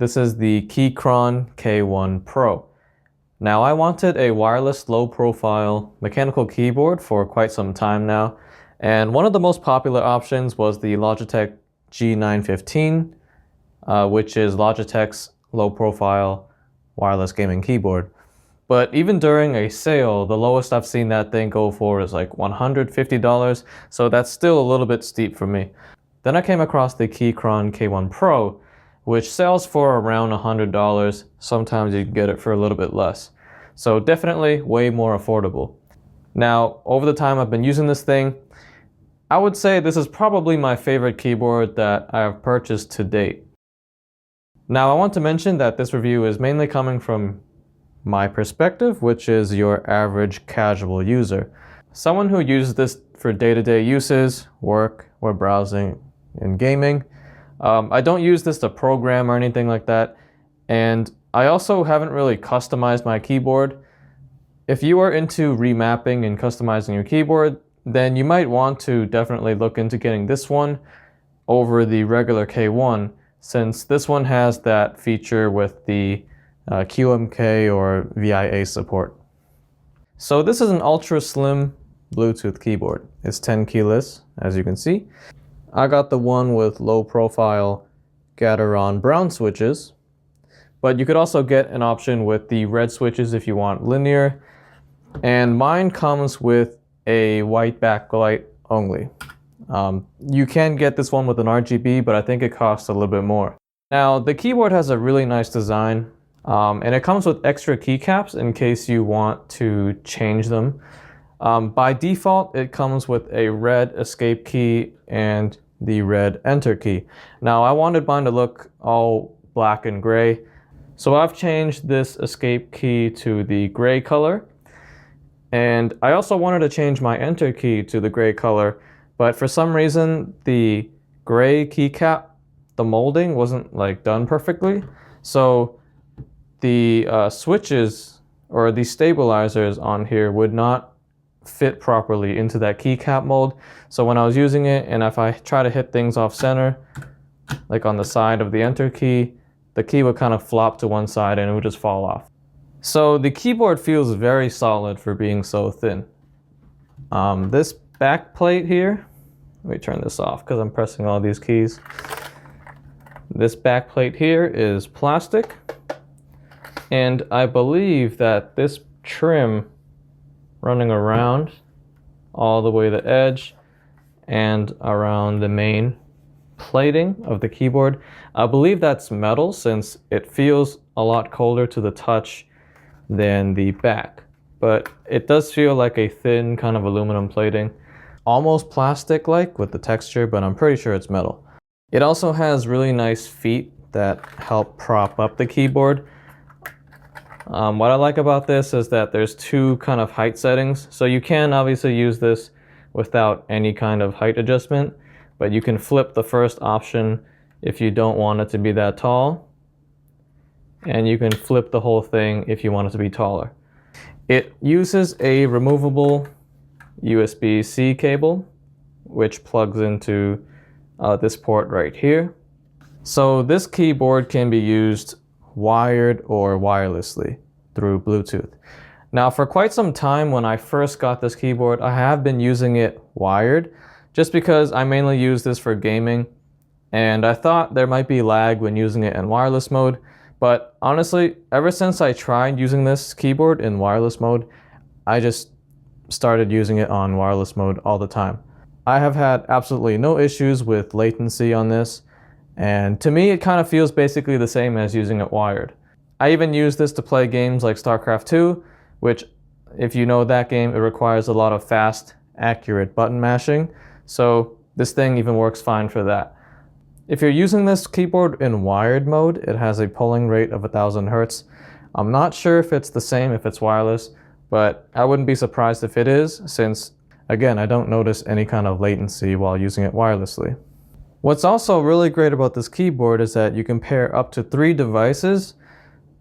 This is the Keychron K1 Pro. Now, I wanted a wireless low-profile mechanical keyboard for quite some time now, and one of the most popular options was the Logitech G915, which is Logitech's low-profile wireless gaming keyboard. But even during a sale, the lowest I've seen that thing go for is like $150, so that's still a little bit steep for me. Then I came across the Keychron K1 Pro, which sells for around $100. Sometimes you can get it for a little bit less. So definitely way more affordable. Now, over the time I've been using this thing, I would say this is probably my favorite keyboard that I have purchased to date. Now, I want to mention that this review is mainly coming from my perspective, which is your average casual user. Someone who uses this for day-to-day uses, work, web browsing, and gaming. I don't use this to program or anything like that, and I also haven't really customized my keyboard. If you are into remapping and customizing your keyboard, then you might want to definitely look into getting this one over the regular K1, since this one has that feature with the QMK or VIA support. So this is an ultra slim Bluetooth keyboard. It's 10 keyless, as you can see. I got the one with low profile Gateron brown switches, but you could also get an option with the red switches if you want linear, and mine comes with a white backlight only. You can get this one with an RGB, but I think it costs a little bit more. Now, the keyboard has a really nice design, and it comes with extra keycaps in case you want to change them. By default, it comes with a red escape key and the red enter key. Now, I wanted mine to look all black and gray, so I've changed this escape key to the gray color. And I also wanted to change my enter key to the gray color, but for some reason, the gray keycap, the molding wasn't like done perfectly. So the switches or the stabilizers on here would not fit properly into that keycap mold. So when I was using it, and if I try to hit things off center, like on the side of the enter key, the key would kind of flop to one side and it would just fall off. So the keyboard feels very solid for being so thin. This back plate here, let me turn this off because I'm pressing all these keys. This back plate here is plastic, and I believe that this trim running around all the way to the edge and around the main plating of the keyboard, I believe that's metal, since it feels a lot colder to the touch than the back. But it does feel like a thin kind of aluminum plating, almost plastic-like with the texture, but I'm pretty sure it's metal. It also has really nice feet that help prop up the keyboard. What I like about this is that there's two kind of height settings. So you can obviously use this without any kind of height adjustment, but you can flip the first option if you don't want it to be that tall. And you can flip the whole thing if you want it to be taller. It uses a removable USB-C cable, which plugs into this port right here. So this keyboard can be used wired or wirelessly through Bluetooth. Now, for quite some time when I first got this keyboard, I have been using it wired just because I mainly use this for gaming, and I thought there might be lag when using it in wireless mode. But honestly, ever since I tried using this keyboard in wireless mode, I just started using it on wireless mode all the time. I have had absolutely no issues with latency on this, and to me it kind of feels basically the same as using it wired. I even use this to play games like StarCraft 2, which, if you know that game, it requires a lot of fast, accurate button mashing, so this thing even works fine for that. If you're using this keyboard in wired mode, it has a polling rate of 1000 Hertz. I'm not sure if it's the same if it's wireless, but I wouldn't be surprised if it is, since, again, I don't notice any kind of latency while using it wirelessly. What's also really great about this keyboard is that you can pair up to 3 devices,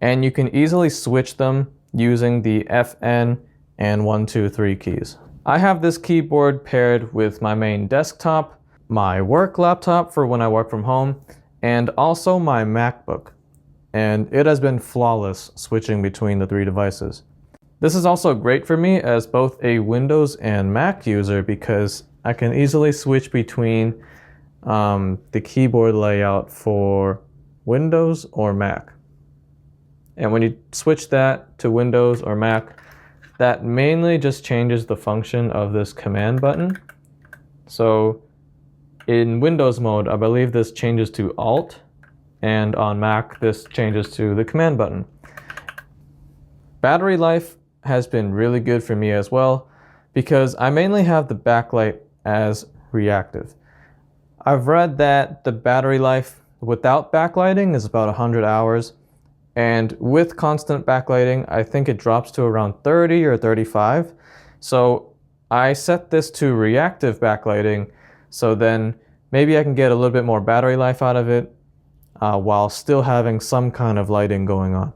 and you can easily switch them using the FN and 1, 2, 3 keys. I have this keyboard paired with my main desktop, my work laptop for when I work from home, and also my MacBook. and it has been flawless switching between the three devices. This is also great for me as both a Windows and Mac user because I can easily switch between the keyboard layout for Windows or Mac. And when you switch that to Windows or Mac, that mainly just changes the function of this command button. So in Windows mode, I believe this changes to Alt, and on Mac, this changes to the command button. Battery life has been really good for me as well because I mainly have the backlight as reactive. I've read that the battery life without backlighting is about 100 hours, and with constant backlighting, I think it drops to around 30 or 35. So I set this to reactive backlighting, so then maybe I can get a little bit more battery life out of it while still having some kind of lighting going on.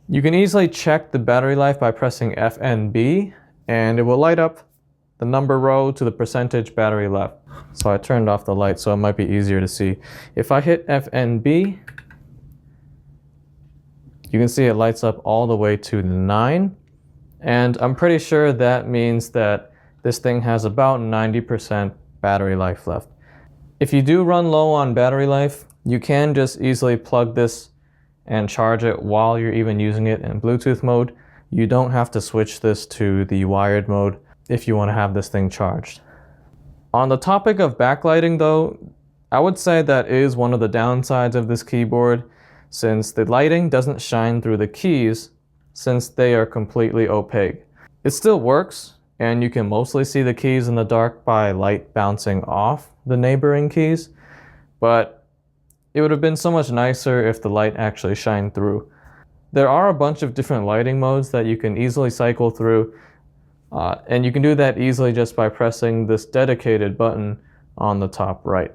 You can easily check the battery life by pressing FNB, and it will light up the number row to the percentage battery left. So I turned off the light so it might be easier to see. If I hit FNB, you can see it lights up all the way to 9, and I'm pretty sure that means that this thing has about 90% battery life left. If you do run low on battery life, you can just easily plug this and charge it while you're even using it in Bluetooth mode. You don't have to switch this to the wired mode if you want to have this thing charged. On the topic of backlighting though, I would say that is one of the downsides of this keyboard, since the lighting doesn't shine through the keys since they are completely opaque. It still works, and you can mostly see the keys in the dark by light bouncing off the neighboring keys, but it would have been so much nicer if the light actually shined through. There are a bunch of different lighting modes that you can easily cycle through, and you can do that easily just by pressing this dedicated button on the top right.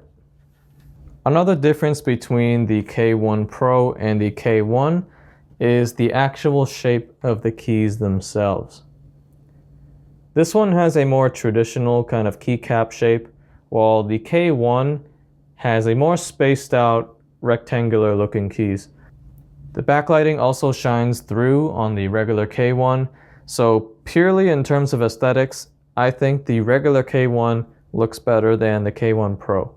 Another difference between the K1 Pro and the K1 is the actual shape of the keys themselves. This one has a more traditional kind of keycap shape, while the K1 has a more spaced out rectangular looking keys. The backlighting also shines through on the regular K1, so purely in terms of aesthetics, I think the regular K1 looks better than the K1 Pro.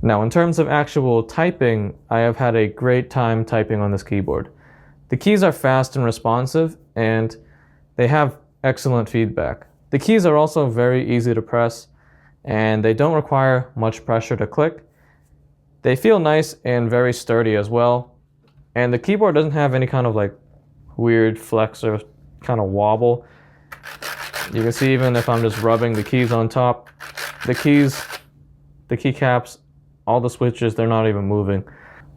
Now, in terms of actual typing, I have had a great time typing on this keyboard. The keys are fast and responsive, and they have excellent feedback. The keys are also very easy to press, and they don't require much pressure to click. They feel nice and very sturdy as well, and the keyboard doesn't have any kind of like weird flex or kind of wobble. You can see even if I'm just rubbing the keys on top, the keycaps, all the switches, they're not even moving.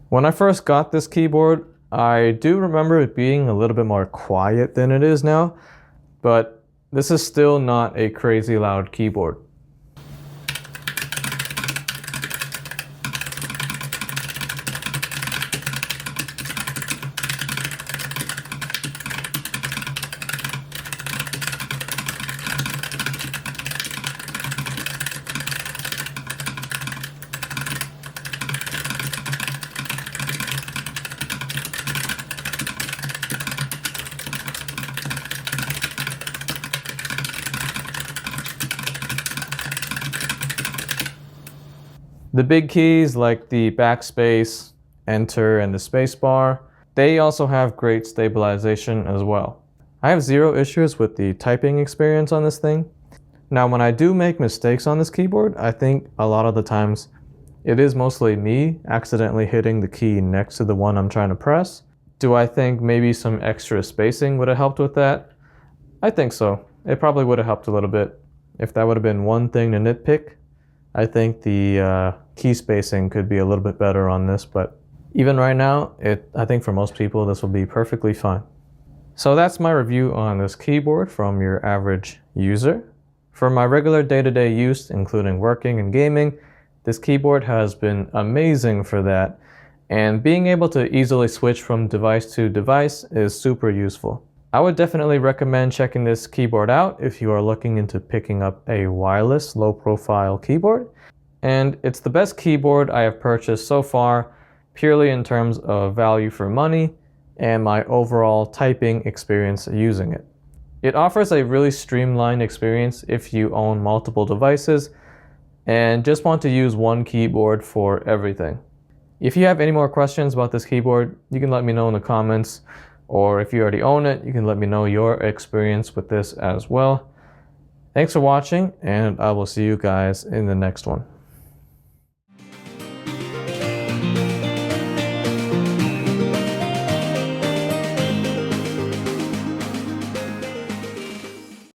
When I first got this keyboard, I do remember it being a little bit more quiet than it is now, but this is still not a crazy loud keyboard. The big keys like the backspace, enter, and the spacebar, they also have great stabilization as well. I have zero issues with the typing experience on this thing. Now, when I do make mistakes on this keyboard, I think a lot of the times it is mostly me accidentally hitting the key next to the one I'm trying to press. Do I think maybe some extra spacing would have helped with that? I think so. It probably would have helped a little bit. If that would have been one thing to nitpick, I think the key spacing could be a little bit better on this, but even right now, I think for most people this will be perfectly fine. So that's my review on this keyboard from your average user. For my regular day-to-day use, including working and gaming, this keyboard has been amazing for that, and being able to easily switch from device to device is super useful. I would definitely recommend checking this keyboard out if you are looking into picking up a wireless low-profile keyboard. And it's the best keyboard I have purchased so far, purely in terms of value for money and my overall typing experience using it. It offers a really streamlined experience if you own multiple devices and just want to use one keyboard for everything. If you have any more questions about this keyboard, you can let me know in the comments, or if you already own it, you can let me know your experience with this as well. Thanks for watching, and I will see you guys in the next one.